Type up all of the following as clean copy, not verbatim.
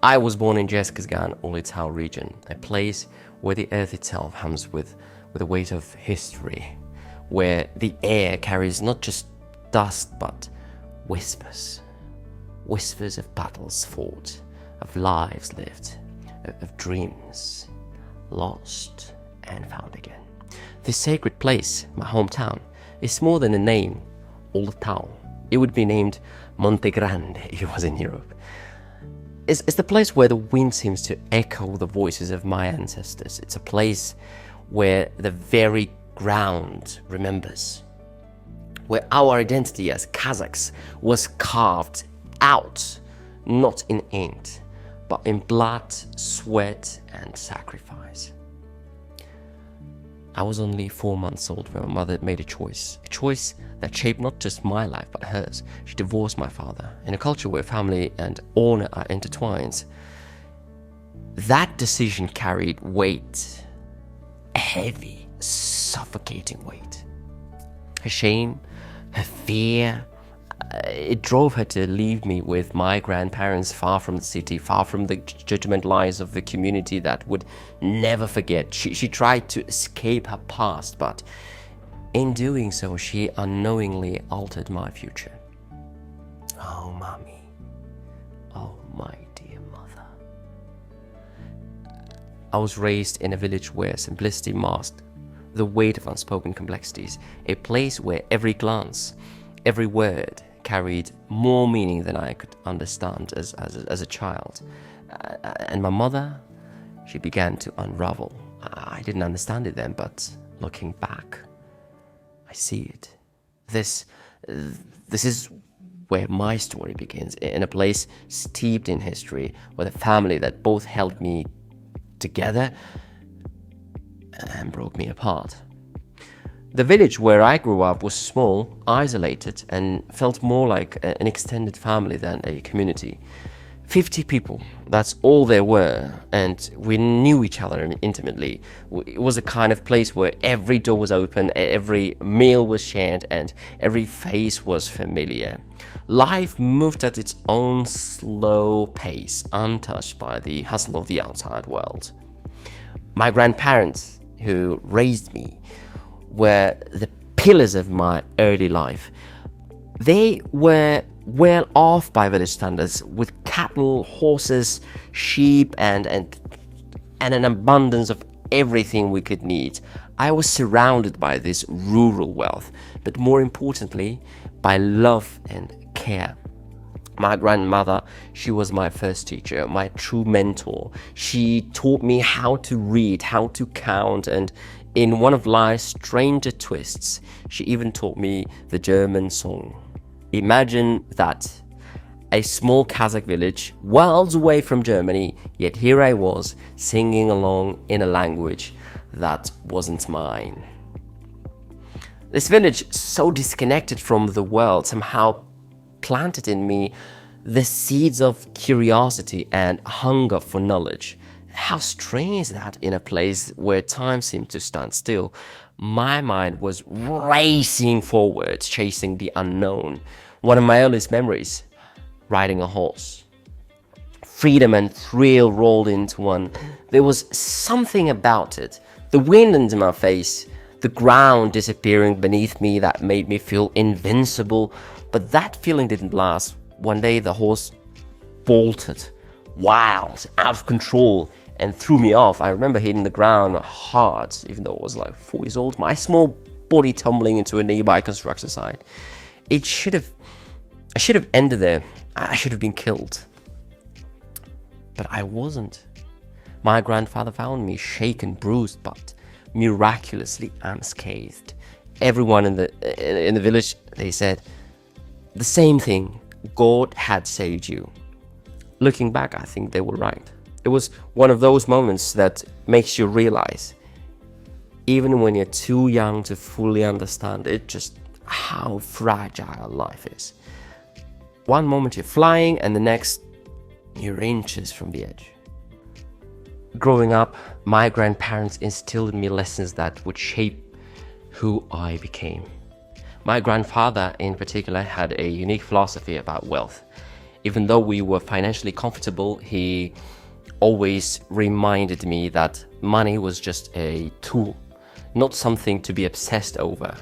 I was born in Jeskisgan, Ulitau region, a place where the earth itself hums with the weight of history, where the air carries not just dust but whispers of battles fought, of lives lived, of dreams lost and found again. This sacred place, my hometown, is more than a name, Ulitau. It would be named Monte Grande if it was in Europe. It's the place where the wind seems to echo the voices of my ancestors. It's a place where the very ground remembers, where our identity as Kazakhs was carved out, not in ink, but in blood, sweat, and sacrifice. I was only 4 months old when my mother made a choice that shaped not just my life but hers. She divorced my father. In a culture where family and honor are intertwined, that decision carried weight, a heavy, suffocating weight. Her shame, her fear, it drove her to leave me with my grandparents far from the city, far from the judgmental eyes of the community that would never forget. She tried to escape her past, but in doing so, she unknowingly altered my future. Oh, mommy. Oh, my dear mother. I was raised in a village where simplicity masked the weight of unspoken complexities, a place where every glance, every word carried more meaning than I could understand as a child. And my mother, she began to unravel. I didn't understand it then, but looking back, I see it. This is where my story begins, in a place steeped in history, with a family that both held me together and broke me apart. The village where I grew up was small, isolated, and felt more like an extended family than a community. 50 people, that's all there were, and we knew each other intimately. It was a kind of place where every door was open, every meal was shared, and every face was familiar. Life moved at its own slow pace, untouched by the hustle of the outside world. My grandparents, who raised me, were the pillars of my early life. They were well off by village standards, with cattle, horses, sheep, and an abundance of everything we could need. I was surrounded by this rural wealth, but more importantly, by love and care. My grandmother, she was my first teacher, my true mentor. She taught me how to read, how to count, and in one of life's stranger twists, she even taught me the German song. Imagine that. A small Kazakh village, worlds away from Germany, yet here I was, singing along in a language that wasn't mine. This village, so disconnected from the world, somehow planted in me the seeds of curiosity and hunger for knowledge. How strange that in a place where time seemed to stand still, my mind was racing forward, chasing the unknown. One of my earliest memories, riding a horse. Freedom and thrill rolled into one. There was something about it. The wind into my face, the ground disappearing beneath me that made me feel invincible. But that feeling didn't last. One day the horse bolted, wild, out of control, and threw me off. I remember hitting the ground hard, even though I was like 4 years old, my small body tumbling into a nearby construction site. I should have ended there. I should have been killed. But I wasn't. My grandfather found me shaken, bruised, but miraculously unscathed. Everyone in the village, they said the same thing. God had saved you. Looking back, I think they were right. It was one of those moments that makes you realize, even when you're too young to fully understand it, just how fragile life is. One moment you're flying, and the next you're inches from the edge. Growing up, my grandparents instilled in me lessons that would shape who I became. My grandfather, in particular, had a unique philosophy about wealth. Even though we were financially comfortable, he always reminded me that money was just a tool, not something to be obsessed over.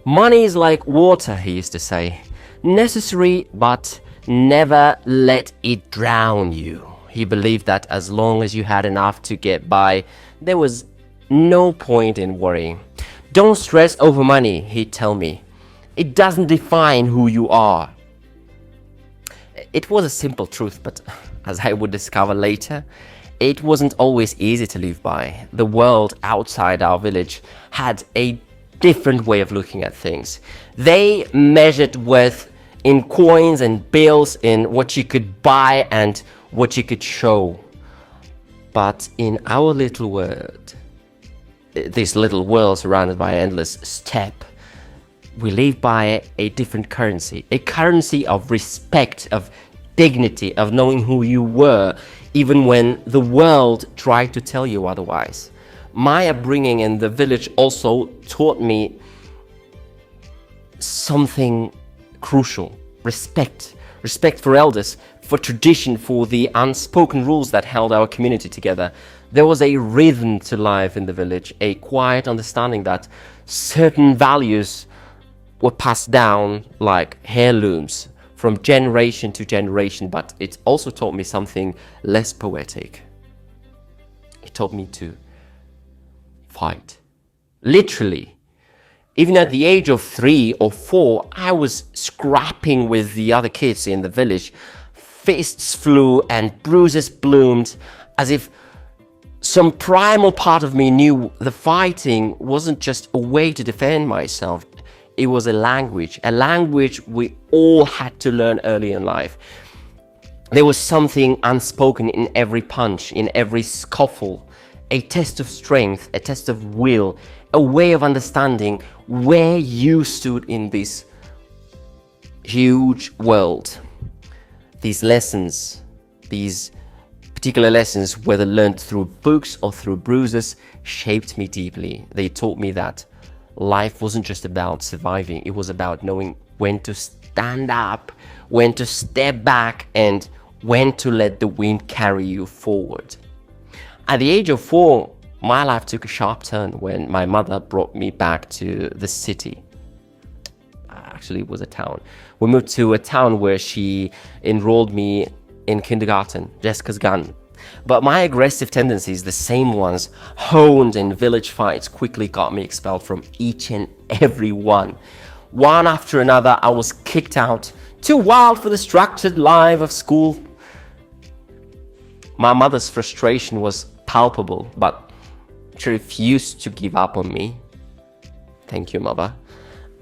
Money is like water, he used to say. Necessary, but never let it drown you. He believed that as long as you had enough to get by, there was no point in worrying. Don't stress over money, he'd tell me. It doesn't define who you are. It was a simple truth, but as I would discover later, it wasn't always easy to live by. The world outside our village had a different way of looking at things. They measured worth in coins and bills, in what you could buy and what you could show. But in our little world, this little world surrounded by endless steppe, we live by a different currency, a currency of respect, of dignity, of knowing who you were, even when the world tried to tell you otherwise. My upbringing in the village also taught me something crucial: respect. Respect for elders, for tradition, for the unspoken rules that held our community together. There was a rhythm to life in the village, a quiet understanding that certain values were passed down like heirlooms from generation to generation, but it also taught me something less poetic. It taught me to fight. Literally. Even at the age of 3 or 4, I was scrapping with the other kids in the village. Fists flew and bruises bloomed, as if some primal part of me knew the fighting wasn't just a way to defend myself. It was a language we all had to learn early in life. There was something unspoken in every punch, in every scuffle, a test of strength, a test of will, a way of understanding where you stood in this huge world. These lessons, these particular lessons, whether learned through books or through bruises, shaped me deeply. They taught me that life wasn't just about surviving, it was about knowing when to stand up, when to step back, and when to let the wind carry you forward. At the age of 4, my life took a sharp turn when my mother brought me back to the city. Actually, it was a town. We moved to a town where she enrolled me in kindergarten, Jessica's Gun. But my aggressive tendencies, the same ones honed in village fights, quickly got me expelled from each and every one. One after another, I was kicked out, too wild for the structured life of school. My mother's frustration was palpable, but she refused to give up on me. Thank you, Mother.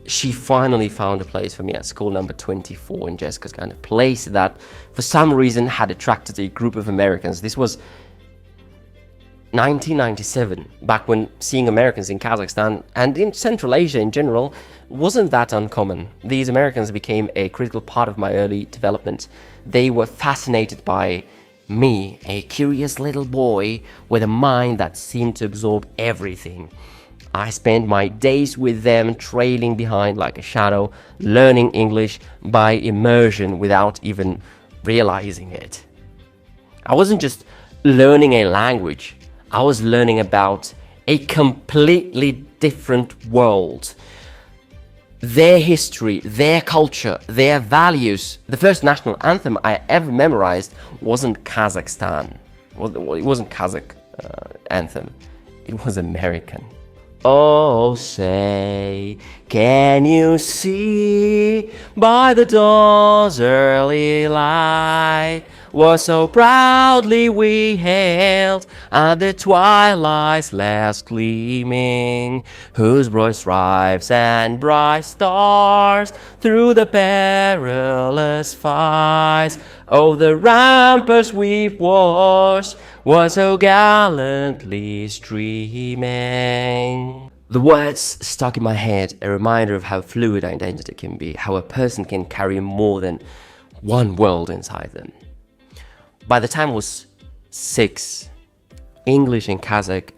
She finally found a place for me at school number 24 in Jessica's Gun, a place that for some reason had attracted a group of Americans. This was 1997, back when seeing Americans in Kazakhstan and in Central Asia in general wasn't that uncommon. These Americans became a critical part of my early development. They were fascinated by me, a curious little boy with a mind that seemed to absorb everything. I spent my days with them, trailing behind like a shadow, learning English by immersion without even realizing it. I wasn't just learning a language, I was learning about a completely different world. Their history, their culture, their values. The first national anthem I ever memorized wasn't Kazakhstan. Well, it wasn't Kazakh anthem. It was American. Oh, say, can you see by the dawn's early light what so proudly we hailed at the twilight's last gleaming, whose broad stripes and bright stars through the perilous fights of the ramparts we've watched was so gallantly streaming. The words stuck in my head, a reminder of how fluid identity can be, how a person can carry more than one world inside them. By the time I was 6, English and Kazakh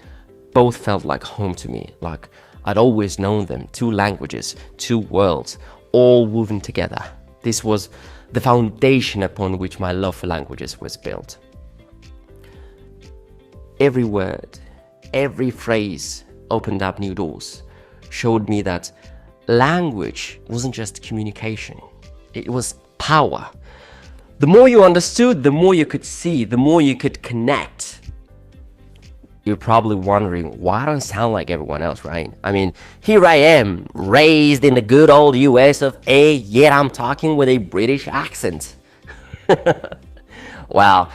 both felt like home to me, like I'd always known them. 2 languages, 2 worlds, all woven together. This was the foundation upon which my love for languages was built. Every word, every phrase opened up new doors, showed me that language wasn't just communication, it was power. The more you understood, the more you could see, the more you could connect. You're probably wondering, why I don't sound like everyone else, right? I mean, here I am, raised in the good old US of A, yet I'm talking with a British accent. Well,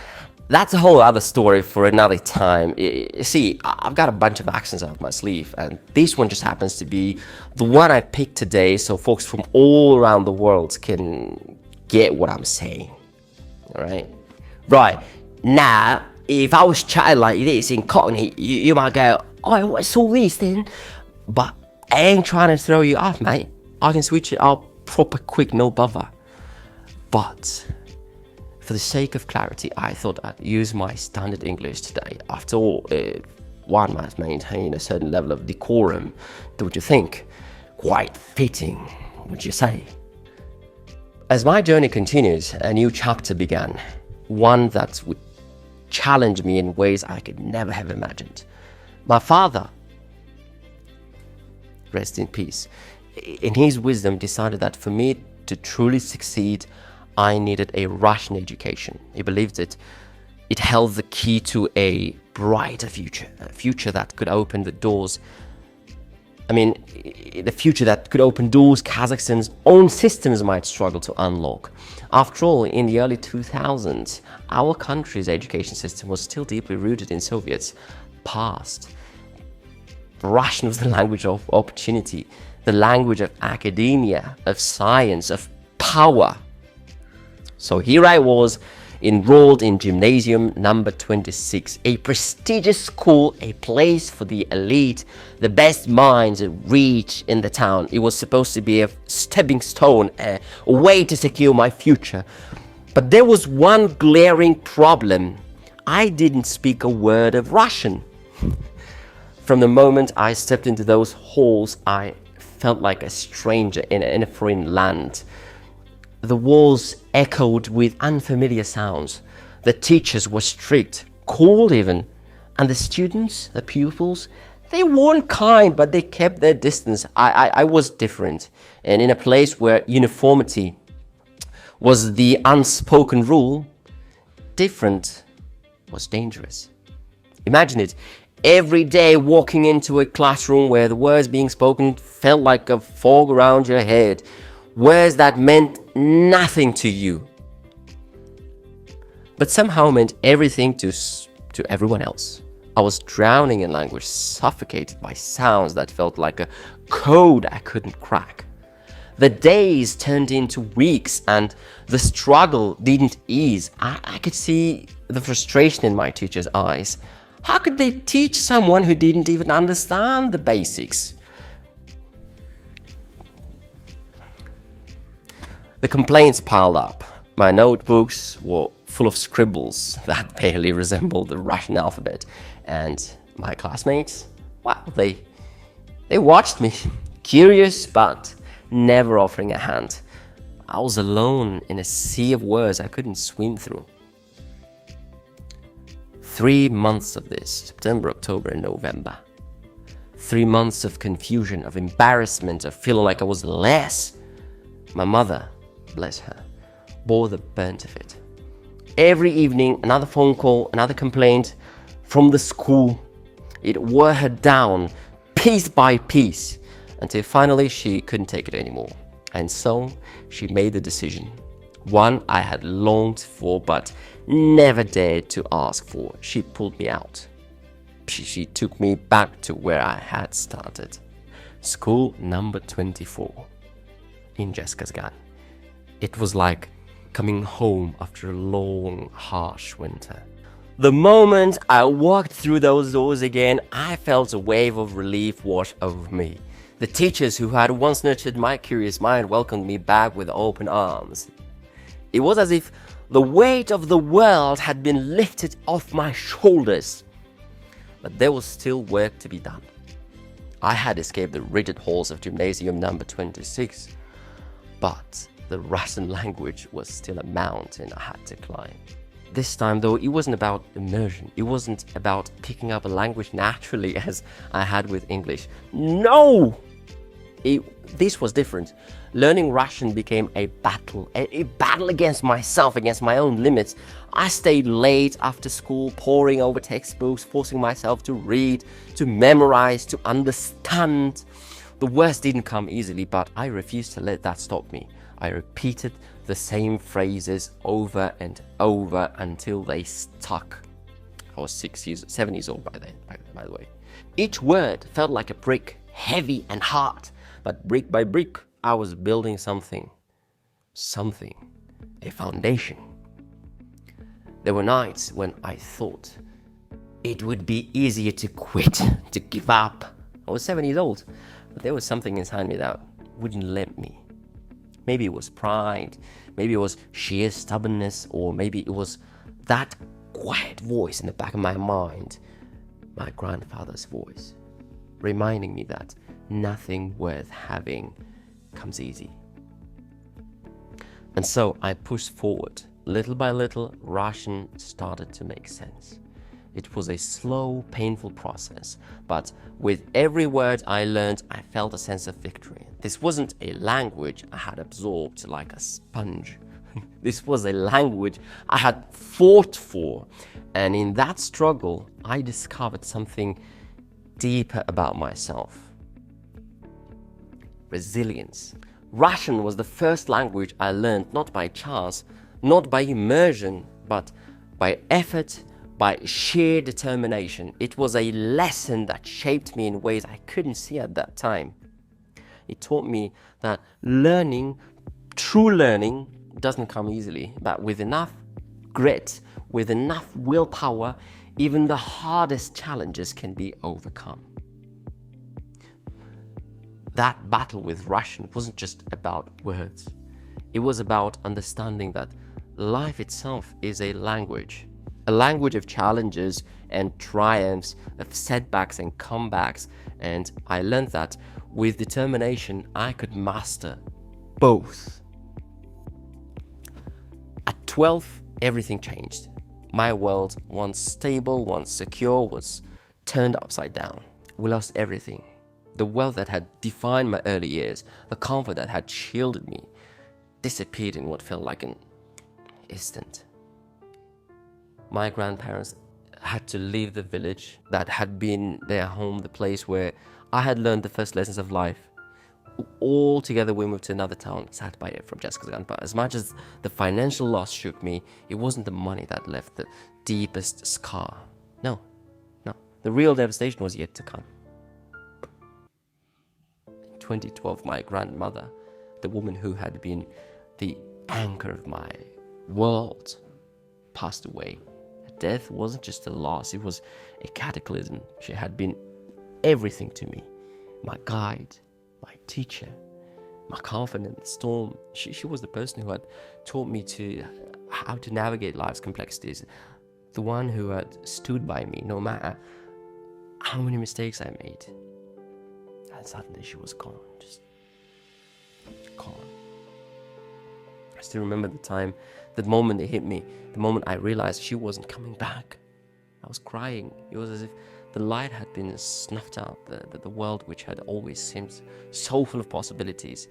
that's a whole other story for another time. See, I've got a bunch of accents up my sleeve, and this one just happens to be the one I picked today, so folks from all around the world can get what I'm saying. All right? Right. Now, if I was chatting like this in Cockney, you might go, oh, what's all this then? But I ain't trying to throw you off, mate. I can switch it up proper quick, no bother. But for the sake of clarity, I thought I'd use my standard English today. After all, one must maintain a certain level of decorum, don't you think? Quite fitting, would you say? As my journey continues, a new chapter began, one that would challenge me in ways I could never have imagined. My father, rest in peace, in his wisdom decided that for me to truly succeed, I needed a Russian education. He believed it held the key to a brighter future, a future that could open the doors. The future that could open doors Kazakhstan's own systems might struggle to unlock. After all, in the early 2000s, our country's education system was still deeply rooted in Soviets' past. Russian was the language of opportunity, the language of academia, of science, of power. So here I was, enrolled in Gymnasium number 26, a prestigious school, a place for the elite, the best minds reach in the town. It was supposed to be a stepping stone, a way to secure my future. But there was one glaring problem. I didn't speak a word of Russian. From the moment I stepped into those halls, I felt like a stranger in a foreign land. The walls echoed with unfamiliar sounds. The teachers were strict, cold even. And the students, the pupils, they weren't kind, but they kept their distance. I was different. And in a place where uniformity was the unspoken rule, different was dangerous. Imagine it. Every day walking into a classroom where the words being spoken felt like a fog around your head. Words that meant nothing to you, but somehow meant everything to everyone else. I was drowning in language, suffocated by sounds that felt like a code I couldn't crack. The days turned into weeks and the struggle didn't ease. I could see the frustration in my teacher's eyes. How could they teach someone who didn't even understand the basics? The complaints piled up. My notebooks were full of scribbles that barely resembled the Russian alphabet. And my classmates, well, they watched me, curious but never offering a hand. I was alone in a sea of words I couldn't swim through. 3 months of this, September, October, and November. 3 months of confusion, of embarrassment, of feeling like I was less. My mother, bless her, bore the brunt of it. Every evening, another phone call, another complaint from the school. It wore her down, piece by piece, until finally she couldn't take it anymore. And so she made the decision, one I had longed for but never dared to ask for. She pulled me out. She took me back to where I had started. School number 24 in Zhezkazgan. It was like coming home after a long, harsh winter. The moment I walked through those doors again, I felt a wave of relief wash over me. The teachers who had once nurtured my curious mind welcomed me back with open arms. It was as if the weight of the world had been lifted off my shoulders. But there was still work to be done. I had escaped the rigid halls of Gymnasium number 26. But the Russian language was still a mountain I had to climb. This time, though, it wasn't about immersion. It wasn't about picking up a language naturally as I had with English. No! This was different. Learning Russian became a battle against myself, against my own limits. I stayed late after school, poring over textbooks, forcing myself to read, to memorize, to understand. The worst didn't come easily, but I refused to let that stop me. I repeated the same phrases over and over until they stuck. I was 7 years old by then, by the way. Each word felt like a brick, heavy and hard, but brick by brick, I was building something, a foundation. There were nights when I thought it would be easier to quit, to give up. I was 7 years old, but there was something inside me that wouldn't let me. Maybe it was pride, maybe it was sheer stubbornness, or maybe it was that quiet voice in the back of my mind, my grandfather's voice, reminding me that nothing worth having comes easy. And so I pushed forward. Little by little, Russian started to make sense. It was a slow, painful process, but with every word I learned, I felt a sense of victory. This wasn't a language I had absorbed like a sponge. This was a language I had fought for, and in that struggle, I discovered something deeper about myself. Resilience. Russian was the first language I learned not by chance, not by immersion, but by effort, by sheer determination. It was a lesson that shaped me in ways I couldn't see at that time. It taught me that true learning, doesn't come easily, but with enough grit, with enough willpower, even the hardest challenges can be overcome. That battle with Russian wasn't just about words. It was about understanding that life itself is a language of challenges and triumphs, of setbacks and comebacks, and I learned that with determination I could master both. At 12, everything changed. My world, once stable, once secure, was turned upside down. We lost everything. The wealth that had defined my early years, the comfort that had shielded me, disappeared in what felt like an instant. My grandparents had to leave the village that had been their home, the place where I had learned the first lessons of life. All together we moved to another town, sat by it from Jessica's. But as much as the financial loss shook me, it wasn't the money that left the deepest scar. No. The real devastation was yet to come. In 2012, my grandmother, the woman who had been the anchor of my world, passed away. Her death wasn't just a loss, it was a cataclysm. She had been everything to me. My guide, my teacher, my confidant in the storm. She was the person who had taught me how to navigate life's complexities. The one who had stood by me no matter how many mistakes I made. And suddenly she was gone, just gone. I still remember the moment it hit me, the moment I realized she wasn't coming back. I was crying. It was as if the light had been snuffed out. The world, which had always seemed so full of possibilities,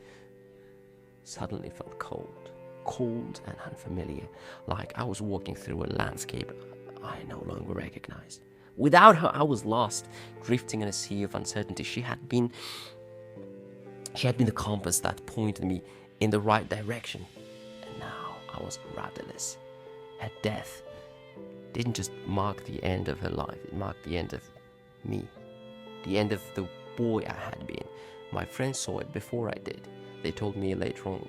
suddenly felt cold and unfamiliar, like I was walking through a landscape I no longer recognized. Without her, I was lost, drifting in a sea of uncertainty. She had been the compass that pointed me in the right direction, and now I was rudderless. Her death didn't just mark the end of her life, it marked the end of me, the end of the boy I had been. My friends saw it before I did. They told me later on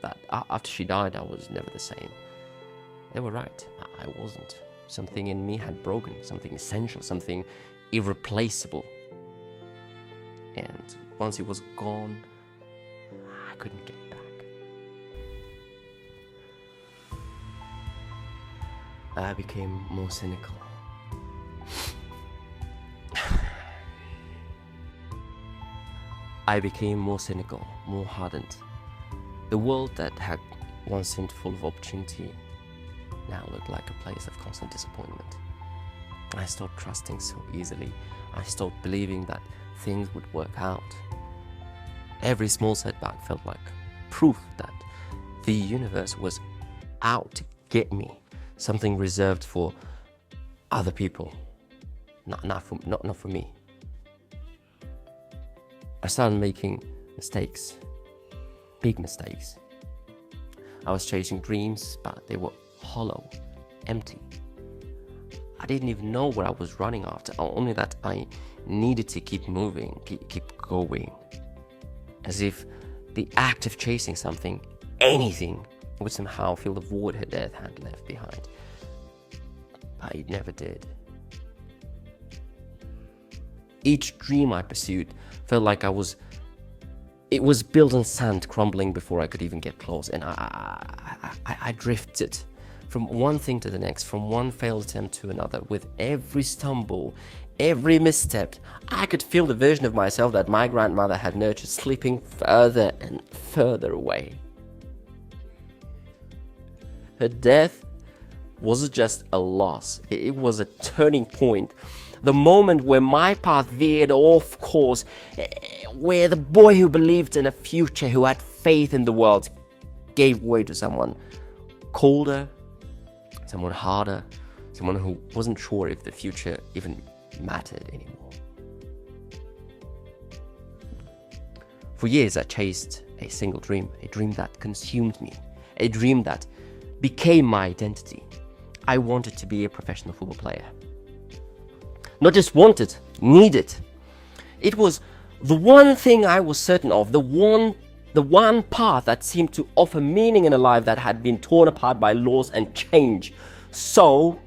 that after she died, I was never the same. They were right, I wasn't. Something in me had broken, something essential, something irreplaceable. And once it was gone, I couldn't get it back. I became more cynical. I became more cynical, more hardened. The world that had once seemed full of opportunity now looked like a place of constant disappointment. I stopped trusting so easily. I stopped believing that things would work out. Every small setback felt like proof that the universe was out to get me, something reserved for other people, not for me. I started making mistakes, big mistakes. I was chasing dreams, but they were hollow, empty. I didn't even know what I was running after, only that I needed to keep moving, keep going. As if the act of chasing something, anything, would somehow fill the void her death had left behind. But it never did. Each dream I pursued felt like it was built on sand, crumbling before I could even get close. And I drifted from one thing to the next, from one failed attempt to another. With every stumble, every misstep, I could feel the version of myself that my grandmother had nurtured slipping further and further away. Her death wasn't just a loss, it was a turning point. The moment where my path veered off course, where the boy who believed in a future, who had faith in the world, gave way to someone colder, someone harder, someone who wasn't sure if the future even mattered anymore. For years I chased a single dream, a dream that consumed me, a dream that became my identity. I wanted to be a professional football player. Not just wanted, needed. It was the one thing I was certain of, the one path that seemed to offer meaning in a life that had been torn apart by loss and change. So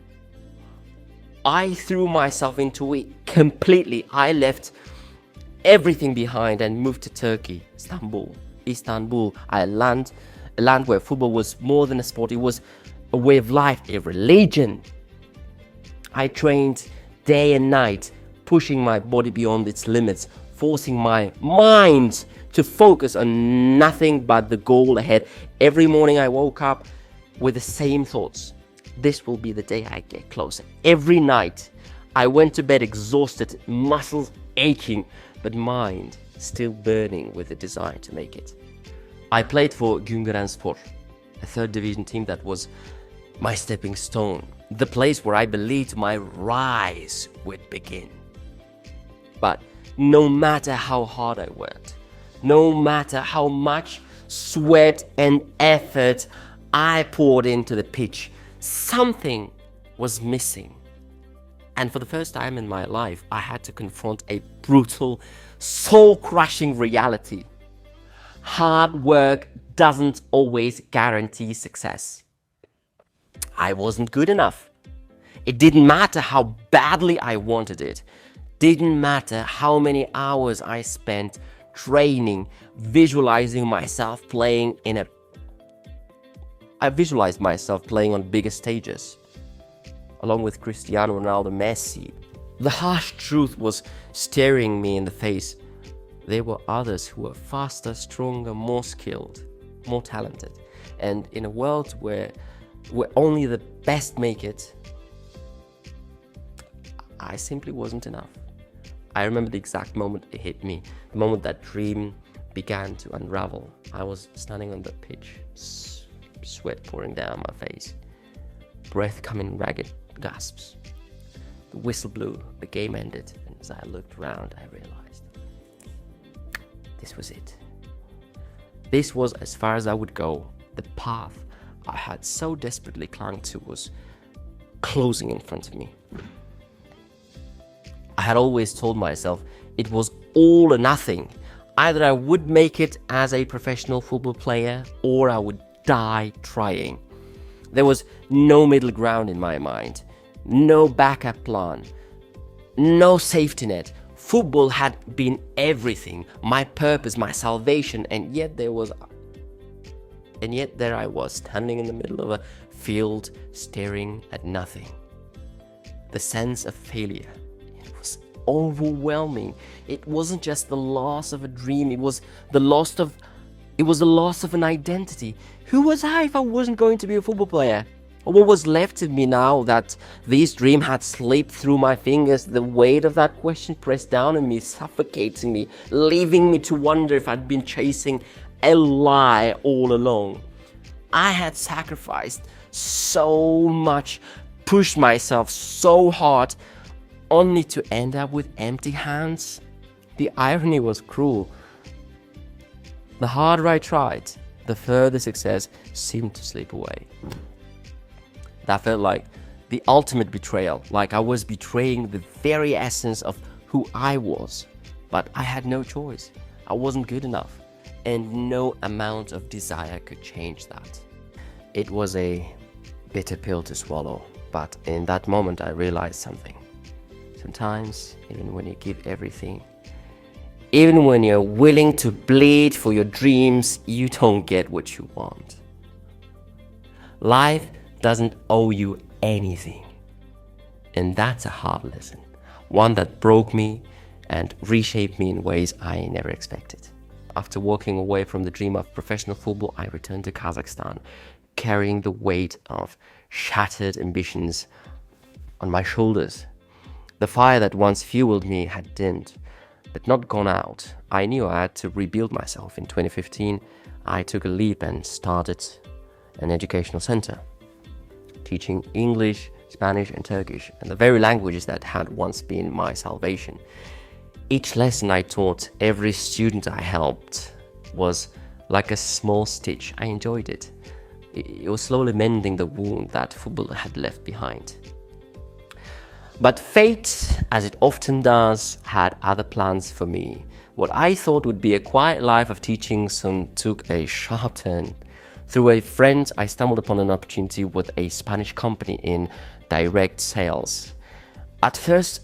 I threw myself into it completely. I left everything behind and moved to Turkey, Istanbul, a land where football was more than a sport. It was a way of life, a religion. I trained day and night, pushing my body beyond its limits, forcing my mind to focus on nothing but the goal ahead. Every morning I woke up with the same thoughts. This will be the day I get closer. Every night I went to bed exhausted, muscles aching, but mind still burning with the desire to make it. I played for Güngörenspor, a third division team that was my stepping stone, the place where I believed my rise would begin. But no matter how hard I worked, no matter how much sweat and effort I poured into the pitch, something was missing. And for the first time in my life, I had to confront a brutal, soul-crushing reality. Hard work doesn't always guarantee success. I wasn't good enough. It didn't matter how badly I wanted it. Didn't matter how many hours I spent training, visualizing myself playing I visualized myself playing on bigger stages, along with Cristiano Ronaldo, Messi. The harsh truth was staring me in the face. There were others who were faster, stronger, more skilled, more talented. And in a world where only the best make it, I simply wasn't enough. I remember the exact moment it hit me, the moment that dream began to unravel. I was standing on the pitch, sweat pouring down my face, breath coming in ragged gasps. The whistle blew, the game ended, and as I looked around, I realized this was it. This was as far as I would go. The path I had so desperately clung to was closing in front of me. I had always told myself it was all or nothing. Either I would make it as a professional football player or I would die trying. There was no middle ground in my mind, no backup plan, no safety net. Football had been everything, my purpose, my salvation, and yet there I was, standing in the middle of a field, staring at nothing. The sense of failure, it was overwhelming. It wasn't just the loss of a dream, it was the loss of It was the loss of an identity. Who was I if I wasn't going to be a football player? What was left of me now that this dream had slipped through my fingers? The weight of that question pressed down on me, suffocating me, leaving me to wonder if I'd been chasing a lie all along. I had sacrificed so much, pushed myself so hard, only to end up with empty hands. The irony was cruel. The harder I tried, the further success seemed to slip away. That felt like the ultimate betrayal, like I was betraying the very essence of who I was. But I had no choice. I wasn't good enough, and no amount of desire could change that. It was a bitter pill to swallow, but in that moment I realized something. Sometimes, even when you give everything, even when you're willing to bleed for your dreams, you don't get what you want. Life doesn't owe you anything. And that's a hard lesson, one that broke me and reshaped me in ways I never expected. After walking away from the dream of professional football, I returned to Kazakhstan, carrying the weight of shattered ambitions on my shoulders. The fire that once fueled me had dimmed, but not gone out. I knew I had to rebuild myself. In 2015, I took a leap and started an educational center, teaching English, Spanish, and Turkish, and the very languages that had once been my salvation. Each lesson I taught, every student I helped, was like a small stitch. I enjoyed it. It was slowly mending the wound that football had left behind. But fate, as it often does, had other plans for me. What I thought would be a quiet life of teaching soon took a sharp turn. Through a friend, I stumbled upon an opportunity with a Spanish company in direct sales. At first,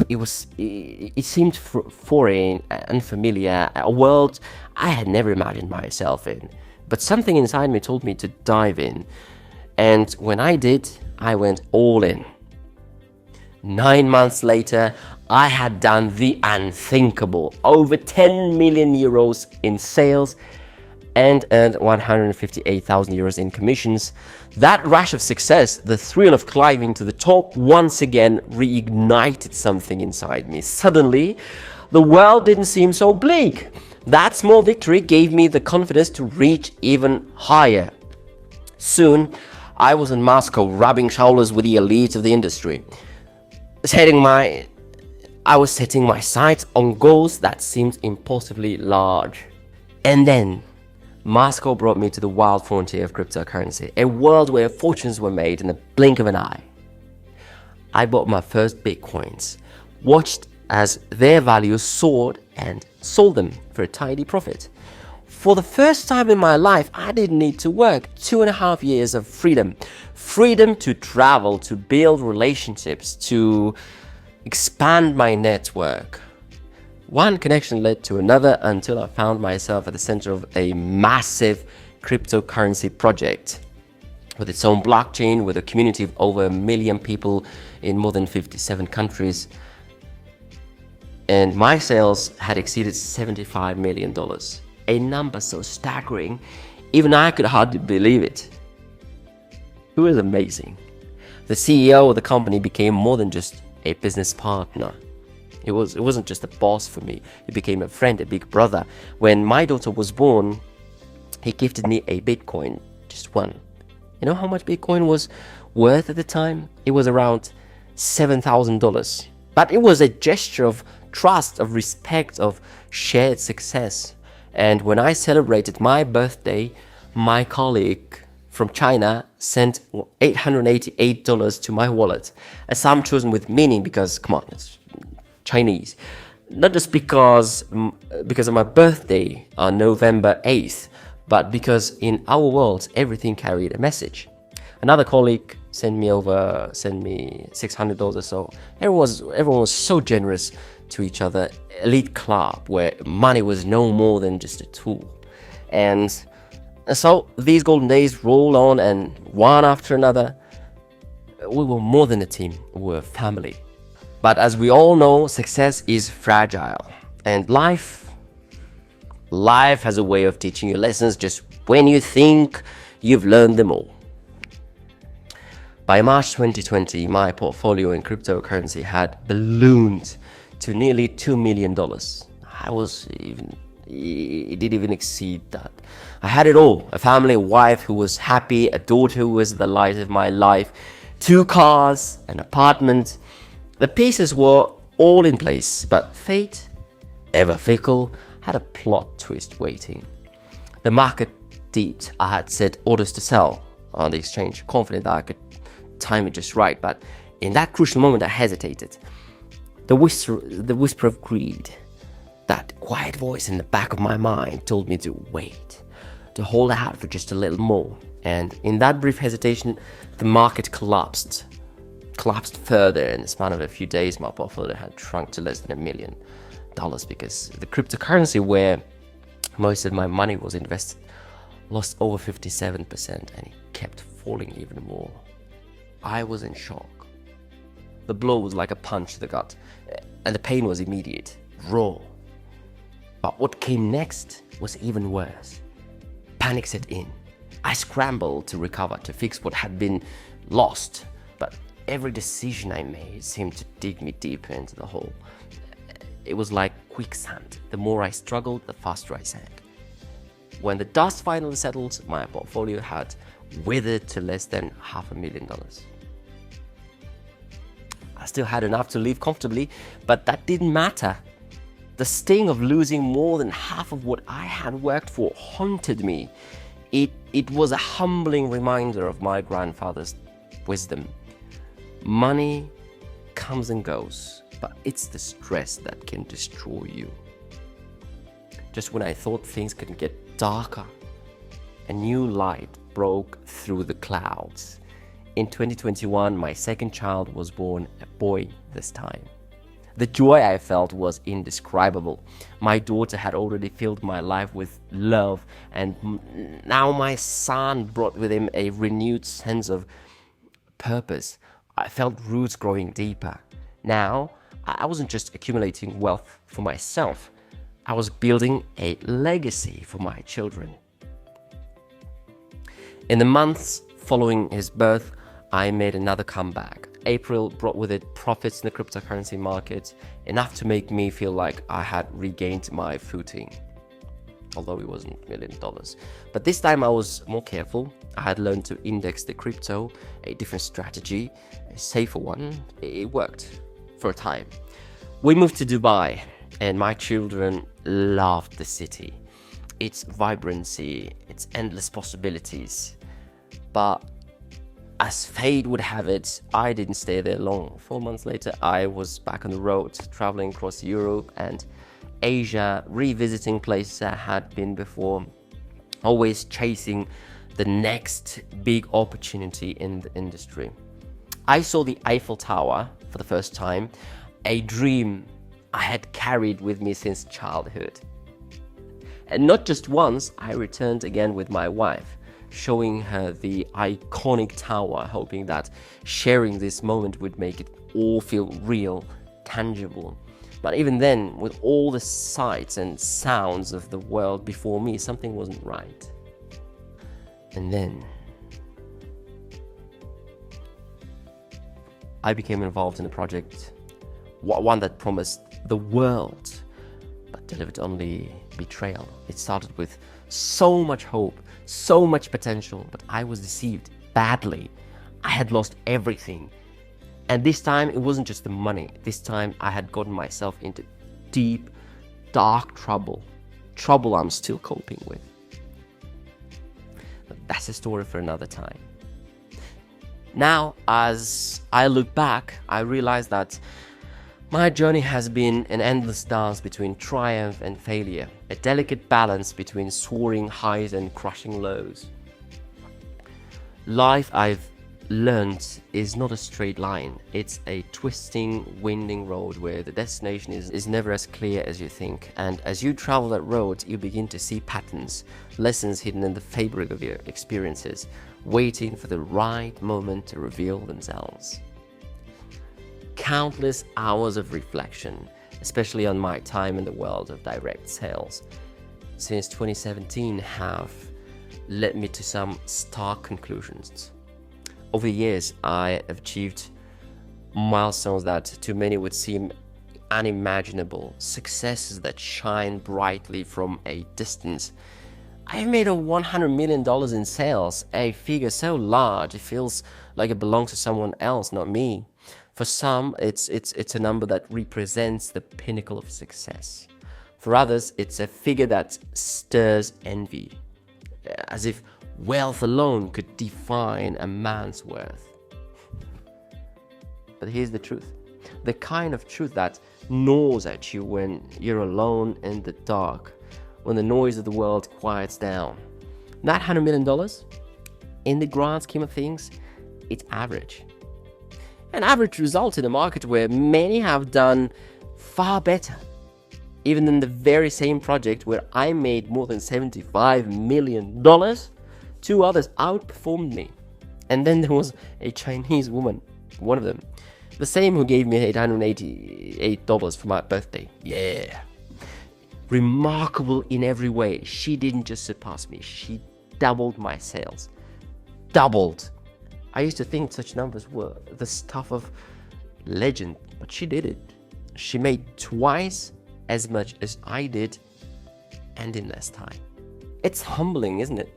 it seemed foreign, unfamiliar, a world I had never imagined myself in. But something inside me told me to dive in. And when I did, I went all in. 9 months later, I had done the unthinkable. Over 10 million euros in sales and earned 158,000 euros in commissions. That rush of success, the thrill of climbing to the top, once again reignited something inside me. Suddenly, the world didn't seem so bleak. That small victory gave me the confidence to reach even higher. Soon, I was in Moscow, rubbing shoulders with the elite of the industry. I was setting my sights on goals that seemed impossibly large. And then, Moscow brought me to the wild frontier of cryptocurrency, a world where fortunes were made in the blink of an eye. I bought my first Bitcoins, watched as their value soared, and sold them for a tidy profit. For the first time in my life, I didn't need to work. 2.5 years of freedom. Freedom to travel, to build relationships, to expand my network. One connection led to another until I found myself at the center of a massive cryptocurrency project with its own blockchain, with a community of over 1 million people in more than 57 countries. And my sales had exceeded $75 million. A number so staggering, even I could hardly believe it. It was amazing. The CEO of the company became more than just a business partner. It wasn't just a boss for me. He became a friend, a big brother. When my daughter was born, he gifted me a Bitcoin, just one. You know how much Bitcoin was worth at the time? It was around $7,000. But it was a gesture of trust, of respect, of shared success. And when I celebrated my birthday, my colleague from China sent $888 to my wallet, a sum chosen with meaning because, come on, it's Chinese. Not just because of my birthday on November 8th, but because in our world, everything carried a message. Another colleague sent me $600 or so. Everyone was so generous to each other. Elite club where money was no more than just a tool. And so these golden days rolled on, and one after another, we were more than a team, we were a family. But as we all know, success is fragile, and life Life has a way of teaching you lessons just when you think you've learned them all. By March 2020, my portfolio in cryptocurrency had ballooned to nearly $2 million. It didn't even exceed that. I had it all: a family, a wife who was happy, a daughter who was the light of my life, 2 cars, an apartment. The pieces were all in place, but fate, ever fickle, had a plot twist waiting. The market dipped. I had set orders to sell on the exchange, confident that I could time it just right, but in that crucial moment I hesitated. The whisper of greed, that quiet voice in the back of my mind, told me to wait, to hold out for just a little more. And in that brief hesitation, the market collapsed further. In the span of a few days, my portfolio had shrunk to less than $1 million, because the cryptocurrency where most of my money was invested lost over 57%, and it kept falling even more. I was in shock. The blow was like a punch to the gut, and the pain was immediate, raw. But what came next was even worse. Panic set in. I scrambled to recover, to fix what had been lost, but every decision I made seemed to dig me deeper into the hole. It was like quicksand. The more I struggled, the faster I sank. When the dust finally settled, my portfolio had withered to less than $500,000. I still had enough to live comfortably, but that didn't matter. The sting of losing more than half of what I had worked for haunted me. It was a humbling reminder of my grandfather's wisdom. Money comes and goes, but it's the stress that can destroy you. Just when I thought things could get darker, a new light broke through the clouds. In 2021, my second child was born, a boy this time. The joy I felt was indescribable. My daughter had already filled my life with love, and now my son brought with him a renewed sense of purpose. I felt roots growing deeper. Now, I wasn't just accumulating wealth for myself. I was building a legacy for my children. In the months following his birth, I made another comeback. April brought with it profits in the cryptocurrency market, enough to make me feel like I had regained my footing, although it wasn't $1 million. But this time I was more careful. I had learned to index the crypto, a different strategy, a safer one. It worked for a time. We moved to Dubai, and my children loved the city, its vibrancy, its endless possibilities. But as fate would have it, I didn't stay there long. 4 months later, I was back on the road, traveling across Europe and Asia, revisiting places I had been before, always chasing the next big opportunity in the industry. I saw the Eiffel Tower for the first time, a dream I had carried with me since childhood. And not just once, I returned again with my wife, showing her the iconic tower, hoping that sharing this moment would make it all feel real, tangible. But even then, with all the sights and sounds of the world before me, something wasn't right. And then I became involved in a project, one that promised the world, but delivered only betrayal. It started with so much hope, so much potential, but I was deceived badly. I had lost everything. And this time, it wasn't just the money. This time, I had gotten myself into deep, dark trouble. Trouble I'm still coping with. But that's a story for another time. Now, as I look back, I realize that my journey has been an endless dance between triumph and failure, a delicate balance between soaring highs and crushing lows. Life, I've learned, is not a straight line. It's a twisting, winding road where the destination is never as clear as you think. And as you travel that road, you begin to see patterns, lessons hidden in the fabric of your experiences, waiting for the right moment to reveal themselves. Countless hours of reflection, especially on my time in the world of direct sales, since 2017 have led me to some stark conclusions. Over the years, I have achieved milestones that to many would seem unimaginable, successes that shine brightly from a distance. I've made over $100 million in sales, a figure so large it feels like it belongs to someone else, not me. For some, it's a number that represents the pinnacle of success. For others, it's a figure that stirs envy, as if wealth alone could define a man's worth. But here's the truth. The kind of truth that gnaws at you when you're alone in the dark, when the noise of the world quiets down. That $100 million, in the grand scheme of things, it's average. An average result in a market where many have done far better. Even in the very same project where I made more than $75 million, two others outperformed me. And then there was a Chinese woman, one of them, the same who gave me $888 for my birthday. Yeah. Remarkable in every way. She didn't just surpass me, she doubled my sales. Doubled. I used to think such numbers were the stuff of legend, but she did it. She made twice as much as I did, and in less time. It's humbling, isn't it?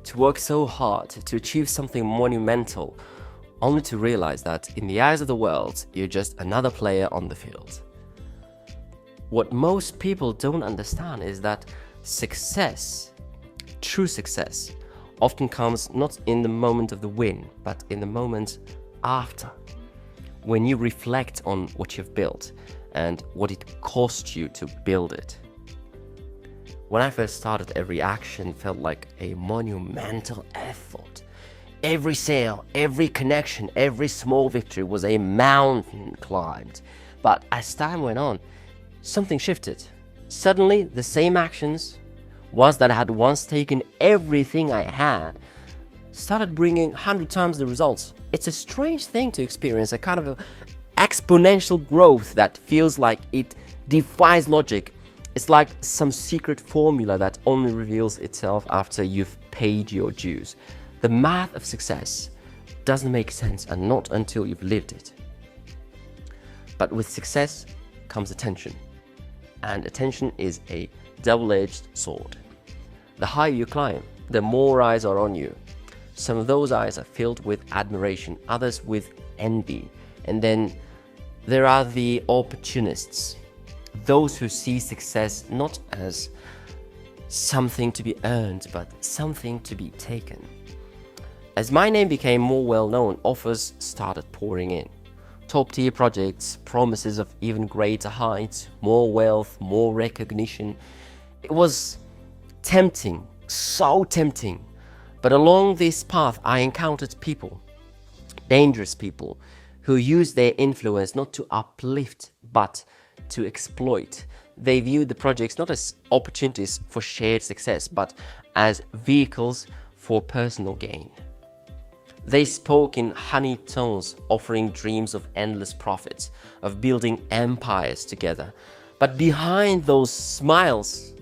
To work so hard to achieve something monumental, only to realize that in the eyes of the world, you're just another player on the field. What most people don't understand is that success, true success, often comes not in the moment of the win, but in the moment after, when you reflect on what you've built and what it cost you to build it. When I first started, every action felt like a monumental effort. Every sale, every connection, every small victory was a mountain climbed. But as time went on, something shifted. Suddenly, the same actions, ones that I had once taken everything I had, started bringing 100 times the results. It's a strange thing to experience, a kind of exponential growth that feels like it defies logic. It's like some secret formula that only reveals itself after you've paid your dues. The math of success doesn't make sense, and not until you've lived it. But with success comes attention, and attention is a double-edged sword. The higher you climb, the more eyes are on you. Some of those eyes are filled with admiration, others with envy. And then there are the opportunists, those who see success not as something to be earned, but something to be taken. As my name became more well-known, offers started pouring in. Top-tier projects, promises of even greater heights, more wealth, more recognition. It was tempting, so tempting. But along this path, I encountered people, dangerous people, who used their influence not to uplift, but to exploit. They viewed the projects not as opportunities for shared success, but as vehicles for personal gain. They spoke in honeyed tones, offering dreams of endless profits, of building empires together. But behind those smiles,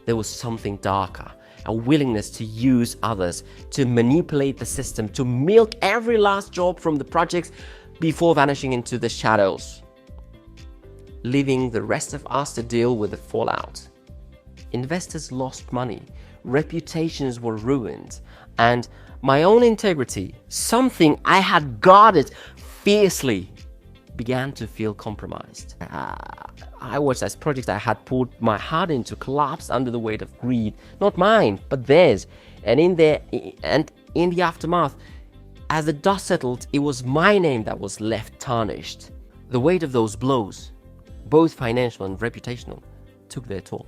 there was something darker, a willingness to use others, to manipulate the system, to milk every last job from the projects before vanishing into the shadows, leaving the rest of us to deal with the fallout. Investors lost money, reputations were ruined, and my own integrity, something I had guarded fiercely, began to feel compromised. I watched as projects I had poured my heart into collapsed under the weight of greed, not mine, but theirs. And in the aftermath, as the dust settled, it was my name that was left tarnished. The weight of those blows, both financial and reputational, took their toll.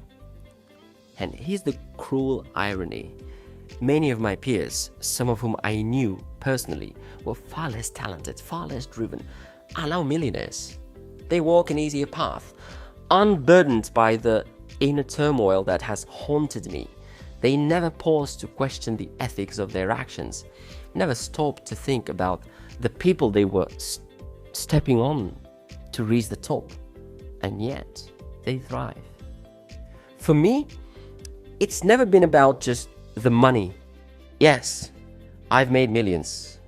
And here's the cruel irony. Many of my peers, some of whom I knew personally, were far less talented, far less driven, are now millionaires. They walk an easier path, unburdened by the inner turmoil that has haunted me. They never paused to question the ethics of their actions, never stopped to think about the people they were stepping on to reach the top, and yet they thrive. For me, It's never been about just the money. Yes, I've made millions.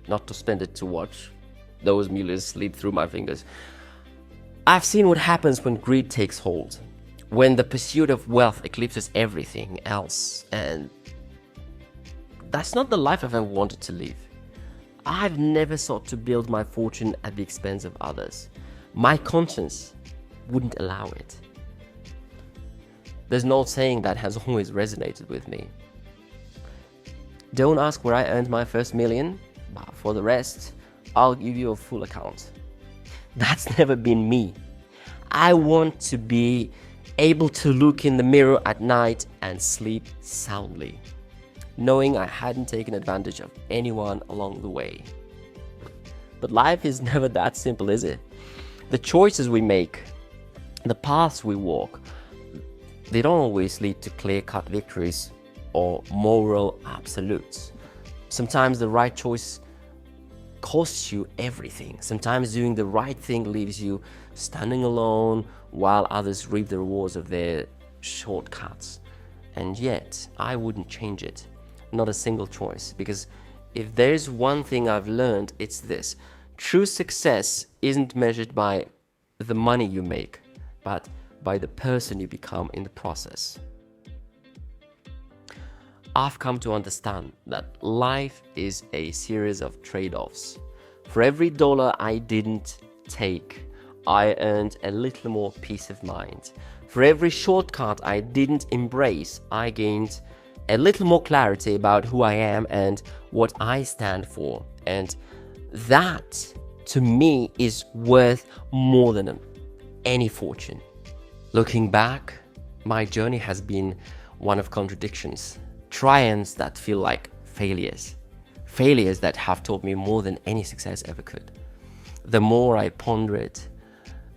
Not to spend it to watch those millions slip through my fingers. I've seen what happens when greed takes hold, when the pursuit of wealth eclipses everything else, and that's not the life I've ever wanted to live. I've never sought to build my fortune at the expense of others. My conscience wouldn't allow it. There's an old saying that has always resonated with me. Don't ask where I earned my first million, but for the rest, I'll give you a full account. That's never been me. I want to be able to look in the mirror at night and sleep soundly, knowing I hadn't taken advantage of anyone along the way. But life is never that simple, is it? The choices we make, the paths we walk, they don't always lead to clear-cut victories or moral absolutes. Sometimes the right choice costs you everything. Sometimes doing the right thing leaves you standing alone while others reap the rewards of their shortcuts. And yet, I wouldn't change it. Not a single choice. Because if there's one thing I've learned, it's this. True success isn't measured by the money you make, but by the person you become in the process. I've come to understand that life is a series of trade-offs. For every dollar I didn't take, I earned a little more peace of mind. For every shortcut I didn't embrace, I gained a little more clarity about who I am and what I stand for. And that, to me, is worth more than any fortune. Looking back, my journey has been one of contradictions. Triumphs that feel like failures. Failures that have taught me more than any success ever could. The more I ponder it,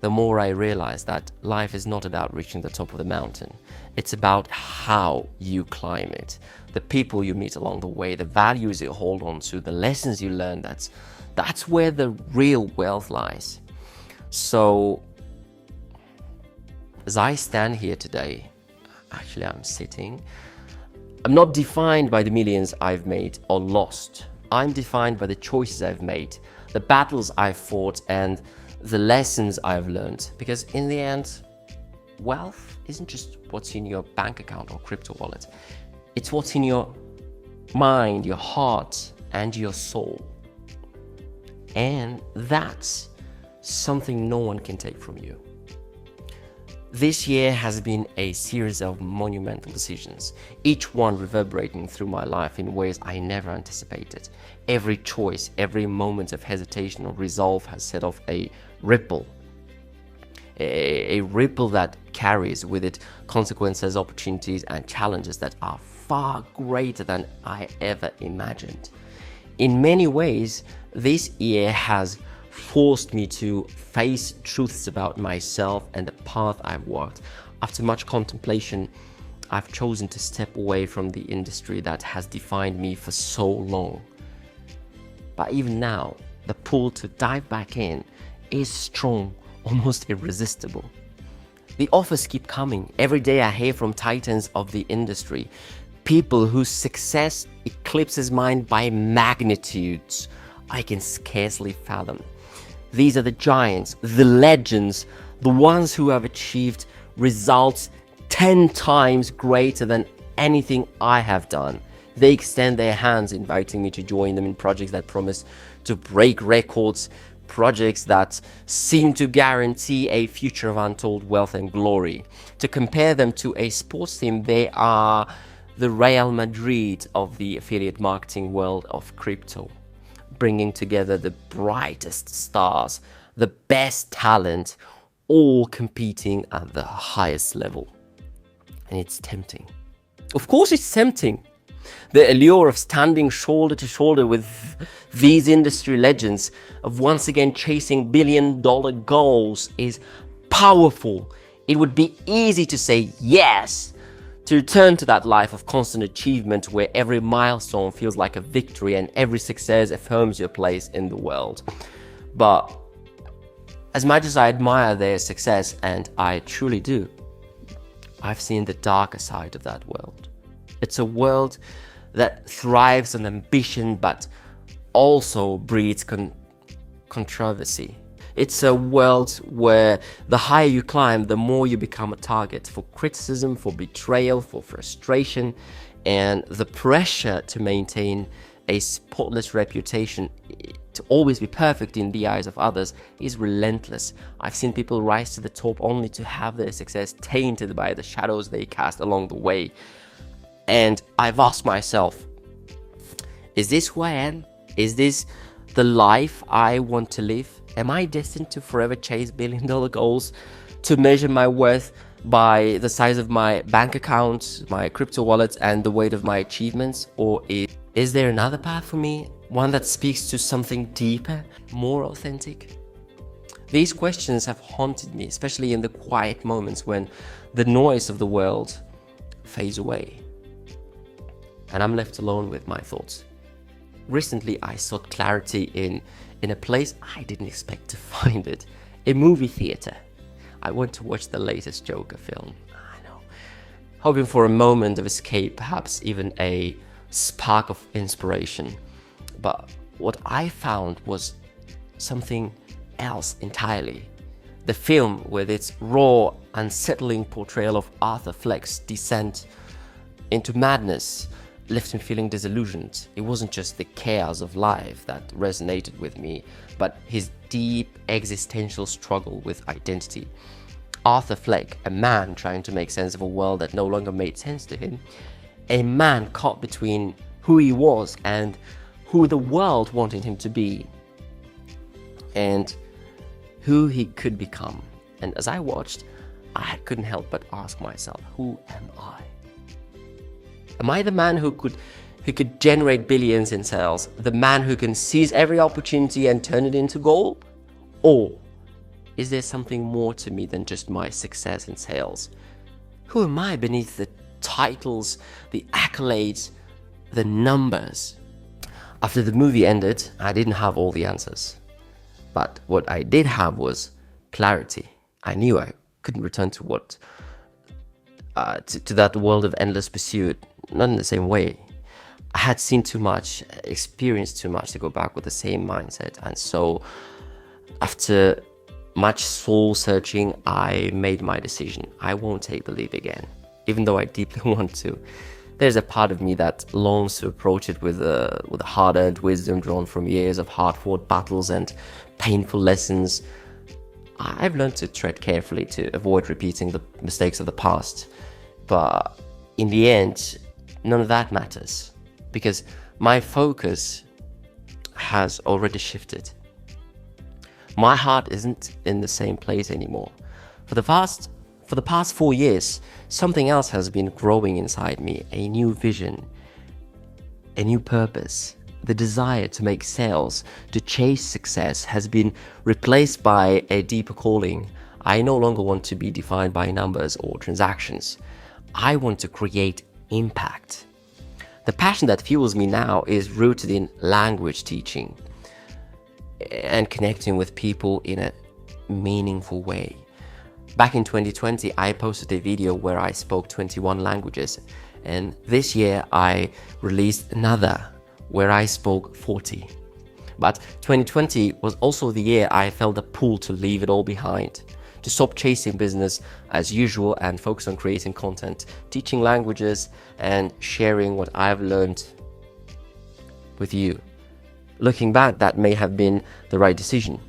the more I realize that life is not about reaching the top of the mountain. It's about how you climb it. The people you meet along the way, the values you hold on to, the lessons you learn, that's where the real wealth lies. So, as I stand here today, actually I'm sitting, I'm not defined by the millions I've made or lost. I'm defined by the choices I've made, the battles I've fought, and the lessons I've learned. Because in the end, wealth isn't just what's in your bank account or crypto wallet. It's what's in your mind, your heart, and your soul. And that's something no one can take from you. This year has been a series of monumental decisions, each one reverberating through my life in ways I never anticipated. Every choice, every moment of hesitation or resolve has set off a ripple. A ripple that carries with it consequences, opportunities, and challenges that are far greater than I ever imagined. In many ways, this year has forced me to face truths about myself and the path I've walked. After much contemplation, I've chosen to step away from the industry that has defined me for so long. But even now, the pull to dive back in is strong, almost irresistible. The offers keep coming. Every day I hear from titans of the industry, people whose success eclipses mine by magnitudes I can scarcely fathom. These are the giants, the legends, the ones who have achieved results 10 times greater than anything I have done. They extend their hands, inviting me to join them in projects that promise to break records, projects that seem to guarantee a future of untold wealth and glory. To compare them to a sports team, they are the Real Madrid of the affiliate marketing world of crypto, bringing together the brightest stars, the best talent, all competing at the highest level. And it's tempting. Of course it's tempting. The allure of standing shoulder to shoulder with these industry legends, of once again chasing billion-dollar goals, is powerful. It would be easy to say yes, to return to that life of constant achievement where every milestone feels like a victory and every success affirms your place in the world. But as much as I admire their success, and I truly do, I've seen the darker side of that world. It's a world that thrives on ambition but also breeds controversy. It's a world where the higher you climb, the more you become a target for criticism, for betrayal, for frustration, and the pressure to maintain a spotless reputation, to always be perfect in the eyes of others, is relentless. I've seen people rise to the top only to have their success tainted by the shadows they cast along the way. And I've asked myself, is this who I am? Is this the life I want to live? Am I destined to forever chase billion-dollar goals, to measure my worth by the size of my bank account, my crypto wallets, and the weight of my achievements? Or is there another path for me? One that speaks to something deeper, more authentic? These questions have haunted me, especially in the quiet moments when the noise of the world fades away and I'm left alone with my thoughts. Recently, I sought clarity in a place I didn't expect to find it, a movie theater. I went to watch the latest Joker film, I know, hoping for a moment of escape, perhaps even a spark of inspiration. But what I found was something else entirely. The film, with its raw, unsettling portrayal of Arthur Fleck's descent into madness, left him feeling disillusioned. It wasn't just the chaos of life that resonated with me, but his deep existential struggle with identity. Arthur Fleck, a man trying to make sense of a world that no longer made sense to him, a man caught between who he was and who the world wanted him to be, and who he could become. And as I watched, I couldn't help but ask myself, who am I? Am I the man who could generate billions in sales? The man who can seize every opportunity and turn it into gold? Or is there something more to me than just my success in sales? Who am I beneath the titles, the accolades, the numbers? After the movie ended, I didn't have all the answers. But what I did have was clarity. I knew I couldn't return to to that world of endless pursuit, not in the same way. I had seen too much, experienced too much to go back with the same mindset. And so, after much soul searching, I made my decision. I won't take the leap again, even though I deeply want to. There's a part of me that longs to approach it with a hard-earned wisdom drawn from years of hard-fought battles and painful lessons. I've learned to tread carefully to avoid repeating the mistakes of the past. But in the end, none of that matters, because my focus has already shifted. My heart isn't in the same place anymore. For the past 4 years, something else has been growing inside me, a new vision, a new purpose. The desire to make sales, to chase success, has been replaced by a deeper calling. I no longer want to be defined by numbers or transactions. I want to create impact. The passion that fuels me now is rooted in language teaching and connecting with people in a meaningful way. Back in 2020, I posted a video where I spoke 21 languages, and this year I released another where I spoke 40. But 2020 was also the year I felt the pull to leave it all behind, to stop chasing business as usual and focus on creating content, teaching languages, and sharing what I've learned with you. Looking back, that may have been the right decision,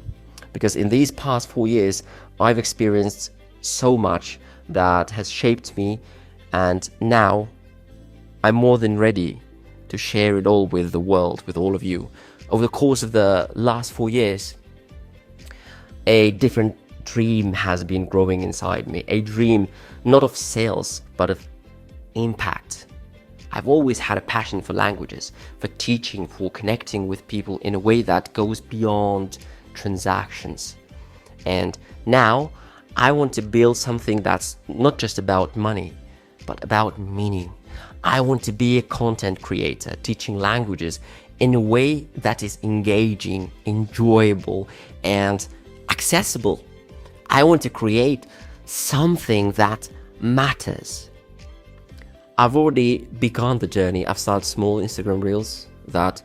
because in these past 4 years, I've experienced so much that has shaped me, and now I'm more than ready to share it all with the world, with all of you. Over the course of the last 4 years, a different dream has been growing inside me, a dream not of sales, but of impact. I've always had a passion for languages, for teaching, for connecting with people in a way that goes beyond transactions. And now I want to build something that's not just about money, but about meaning. I want to be a content creator, teaching languages in a way that is engaging, enjoyable, and accessible. I want to create something that matters. I've already begun the journey. I've started small Instagram reels that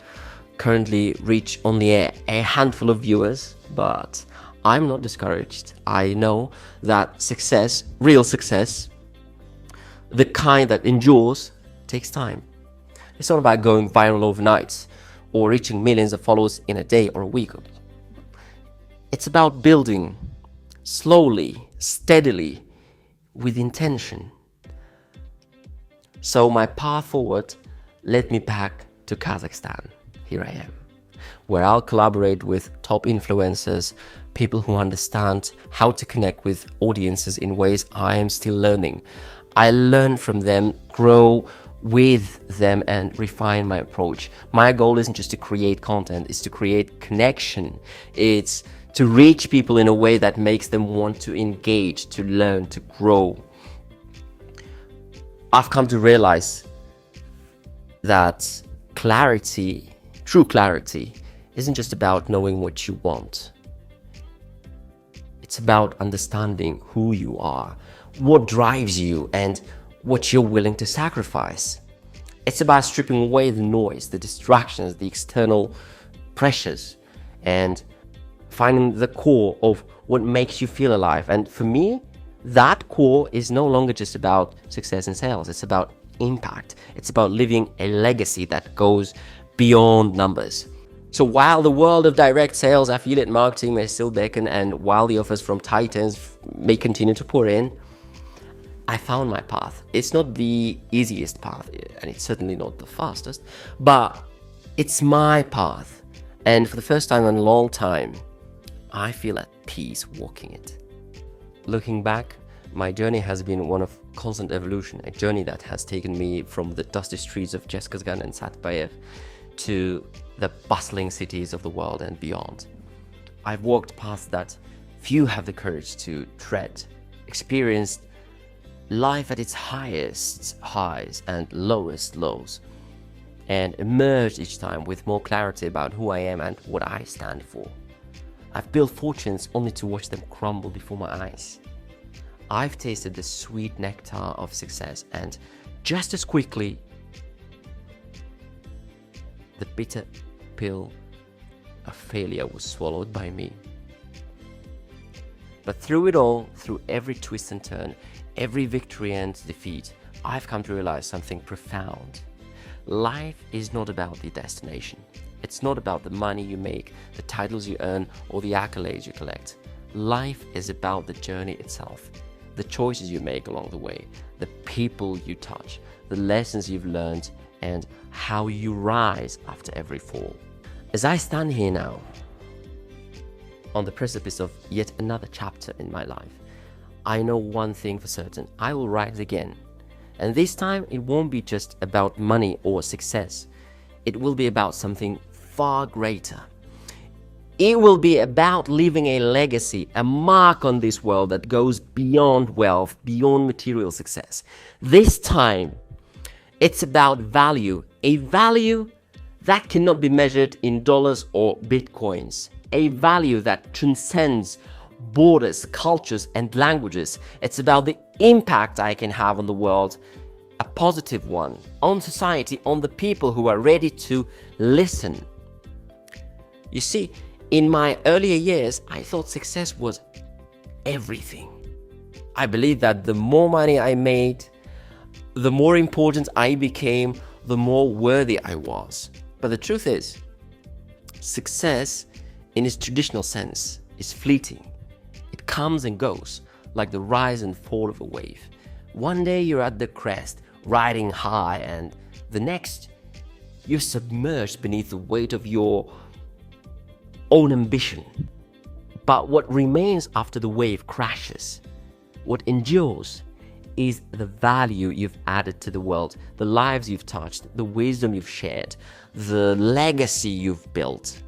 currently reach only a handful of viewers, but I'm not discouraged. I know that success, real success, the kind that endures, takes time. It's not about going viral overnight or reaching millions of followers in a day or a week. It's about building slowly, steadily, with intention. So my path forward led me back to Kazakhstan. Here I am, where I'll collaborate with top influencers, people who understand how to connect with audiences in ways I am still learning. I learn from them, grow with them, and refine my approach. My goal isn't just to create content, it's to create connection. It's to reach people in a way that makes them want to engage, to learn, to grow. I've come to realize that clarity, true clarity, isn't just about knowing what you want. It's about understanding who you are, what drives you, and what you're willing to sacrifice. It's about stripping away the noise, the distractions, the external pressures, and finding the core of what makes you feel alive. And for me, that core is no longer just about success in sales. It's about impact. It's about living a legacy that goes beyond numbers. So while the world of direct sales, affiliate marketing may still beckon, and while the offers from titans may continue to pour in, I found my path. It's not the easiest path, and it's certainly not the fastest, but it's my path. And for the first time in a long time, I feel at peace walking it. Looking back, my journey has been one of constant evolution, a journey that has taken me from the dusty streets of Jeskazgan and Satpayev to the bustling cities of the world and beyond. I've walked paths that few have the courage to tread, experienced life at its highest highs and lowest lows, and emerged each time with more clarity about who I am and what I stand for. I've built fortunes only to watch them crumble before my eyes. I've tasted the sweet nectar of success, and just as quickly, the bitter pill of failure was swallowed by me. But through it all, through every twist and turn, every victory and defeat, I've come to realize something profound. Life is not about the destination. It's not about the money you make, the titles you earn, or the accolades you collect. Life is about the journey itself, the choices you make along the way, the people you touch, the lessons you've learned, and how you rise after every fall. As I stand here now, on the precipice of yet another chapter in my life, I know one thing for certain: I will rise again. And this time, it won't be just about money or success. It will be about something far greater. It will be about leaving a legacy, a mark on this world that goes beyond wealth, beyond material success. This time, it's about value, a value that cannot be measured in dollars or bitcoins, a value that transcends borders, cultures, and languages. It's about the impact I can have on the world, a positive one, on society, on the people who are ready to listen. You see, in my earlier years, I thought success was everything. I believed that the more money I made, the more important I became, the more worthy I was. But the truth is, success in its traditional sense is fleeting. It comes and goes, like the rise and fall of a wave. One day you're at the crest, riding high, and the next, you're submerged beneath the weight of your own ambition. But what remains after the wave crashes, what endures, is the value you've added to the world, the lives you've touched, the wisdom you've shared, the legacy you've built.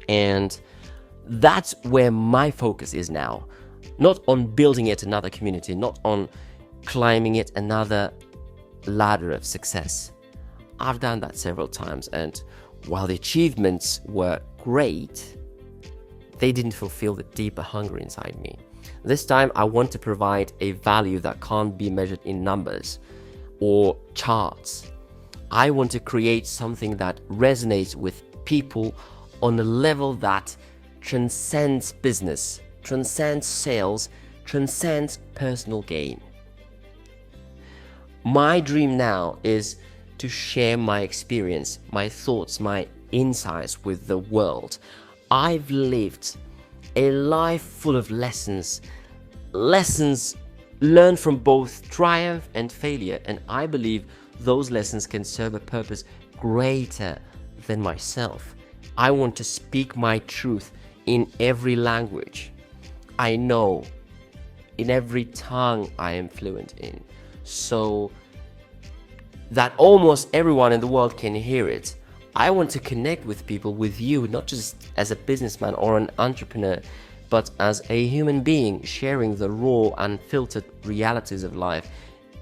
And that's where my focus is now. Not on building yet another community, not on climbing yet another ladder of success. I've done that several times, and while the achievements were great, they didn't fulfill the deeper hunger inside me. This time I want to provide a value that can't be measured in numbers or charts. I want to create something that resonates with people on a level that transcends business, transcends sales, transcends personal gain. My dream now is to share my experience, my thoughts, my insights with the world. I've lived a life full of lessons learned from both triumph and failure, and I believe those lessons can serve a purpose greater than myself. I want to speak my truth in every language I know, in every tongue I am fluent in, so that almost everyone in the world can hear it. I want to connect with people, with you, not just as a businessman or an entrepreneur, but as a human being sharing the raw, unfiltered realities of life,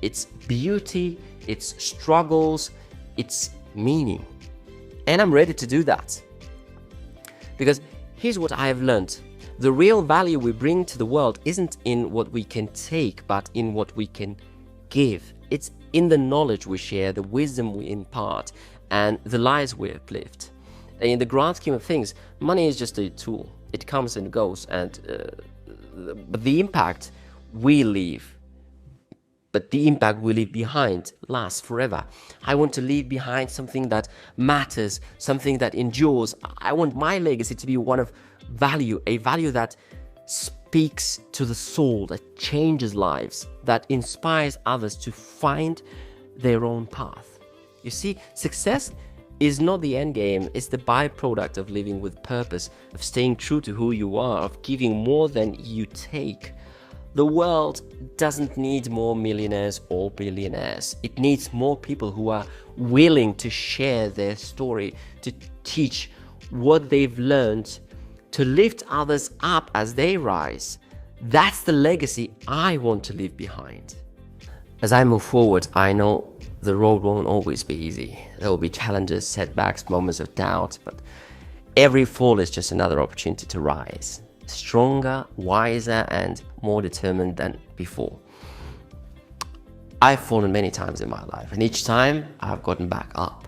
its beauty, its struggles, its meaning. And I'm ready to do that. Because here's what I have learned. The real value we bring to the world isn't in what we can take, but in what we can give. It's in the knowledge we share, the wisdom we impart, and the lives we uplift. In the grand scheme of things, money is just a tool. It comes and goes, but the impact we leave behind lasts forever. I want to leave behind something that matters, something that endures. I want my legacy to be one of value, a value that speaks to the soul, that changes lives, that inspires others to find their own path. You see, success is not the end game, it's the byproduct of living with purpose, of staying true to who you are, of giving more than you take. The world doesn't need more millionaires or billionaires. It needs more people who are willing to share their story, to teach what they've learned, to lift others up as they rise. That's the legacy I want to leave behind. As I move forward, I know the road won't always be easy. There will be challenges, setbacks, moments of doubt, but every fall is just another opportunity to rise, stronger, wiser, and more determined than before. I've fallen many times in my life, and each time I've gotten back up.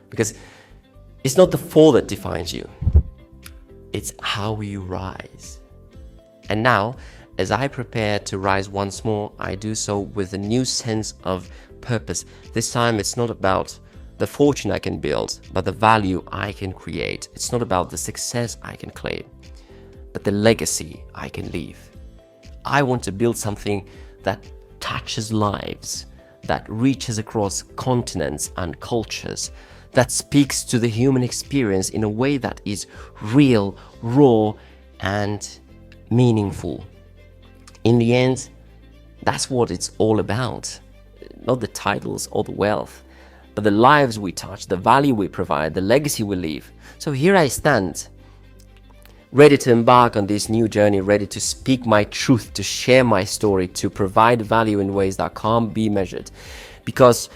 Because it's not the fall that defines you, it's how you rise. And now, as I prepare to rise once more, I do so with a new sense of purpose. This time it's not about the fortune I can build, but the value I can create. It's not about the success I can claim, but the legacy I can leave. I want to build something that touches lives, that reaches across continents and cultures, that speaks to the human experience in a way that is real, raw, and meaningful. In the end, that's what it's all about. Not the titles or the wealth, but the lives we touch, the value we provide, the legacy we leave. So here I stand, ready to embark on this new journey, ready to speak my truth, to share my story, to provide value in ways that can't be measured. Because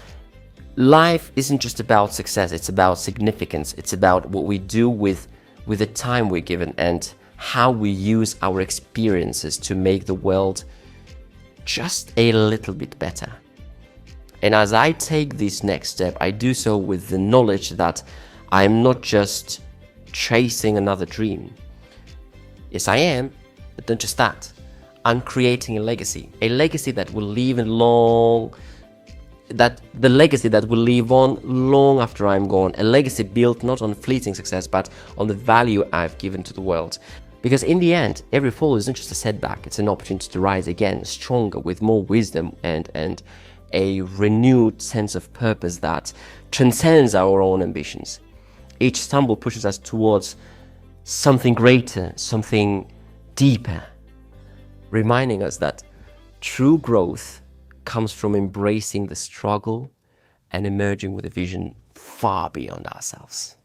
life isn't just about success, it's about significance. It's about what we do with the time we're given and how we use our experiences to make the world just a little bit better. And as I take this next step, I do so with the knowledge that I'm not just chasing another dream. Yes, I am, but not just that. I'm creating a legacy that will live on long after I'm gone. A legacy built not on fleeting success, but on the value I've given to the world. Because in the end, every fall isn't just a setback, it's an opportunity to rise again, stronger, with more wisdom and a renewed sense of purpose that transcends our own ambitions. Each stumble pushes us towards something greater, something deeper, reminding us that true growth comes from embracing the struggle and emerging with a vision far beyond ourselves.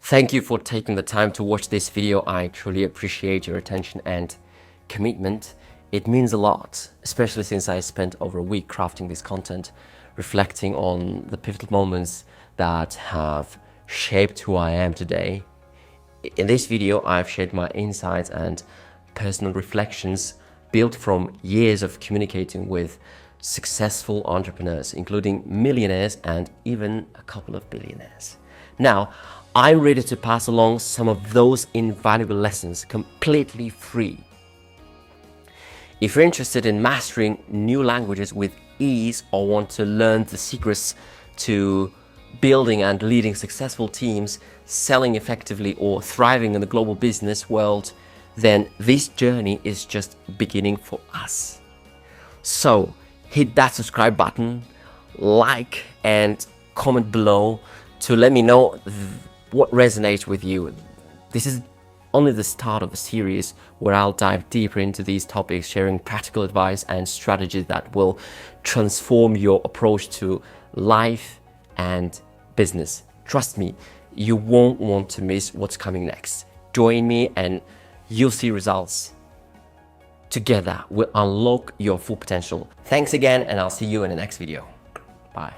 Thank you for taking the time to watch this video. I truly appreciate your attention and commitment. It means a lot, especially since I spent over a week crafting this content, reflecting on the pivotal moments that have shaped who I am today. In this video, I've shared my insights and personal reflections built from years of communicating with successful entrepreneurs, including millionaires and even a couple of billionaires. Now, I'm ready to pass along some of those invaluable lessons completely free. If you're interested in mastering new languages with ease or want to learn the secrets to building and leading successful teams, selling effectively, or thriving in the global business world, then this journey is just beginning for us. So hit that subscribe button, like and comment below to let me know what resonates with you. This is only the start of a series where I'll dive deeper into these topics, sharing practical advice and strategies that will transform your approach to life and business. Trust me, you won't want to miss what's coming next. Join me and you'll see results. Together, we'll unlock your full potential. Thanks again, and I'll see you in the next video. Bye.